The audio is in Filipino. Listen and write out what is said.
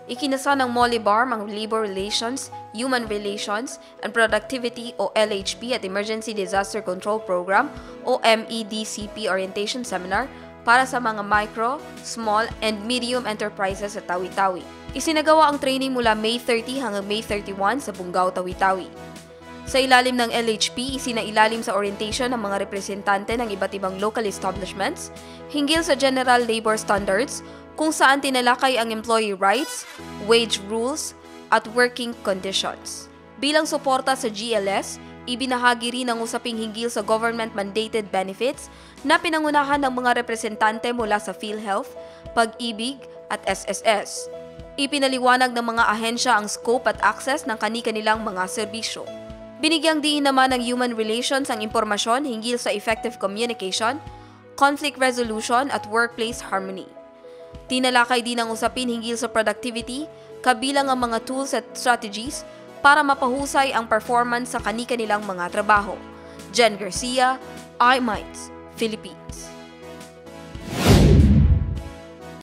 Ikinasa ng Molybarm ang Labor Relations, Human Relations, and Productivity o LHP at Emergency Disaster Control Program o MEDCP Orientation Seminar para sa mga micro, small, and medium enterprises sa Tawi-Tawi. Isinagawa ang training mula May 30 hanggang May 31 sa Bungaw, Tawi-Tawi. Sa ilalim ng LHP, isinailalim sa orientation ng mga representante ng iba't ibang local establishments hinggil sa general labor standards kung saan tinalakay ang employee rights, wage rules, at working conditions. Bilang suporta sa GLS, ibinahagi rin ang usaping hinggil sa government-mandated benefits na pinangunahan ng mga representante mula sa PhilHealth, Pag-ibig at SSS. Ipinaliwanag ng mga ahensya ang scope at access ng kani-kanilang mga serbisyo. Binigyang diin naman ng Human Relations ang impormasyon hinggil sa effective communication, conflict resolution at workplace harmony. Tinalakay din ang usapin hinggil sa productivity, kabilang ang mga tools at strategies para mapahusay ang performance sa kani-kanilang mga trabaho. Jen Garcia, iMinds, Philippines.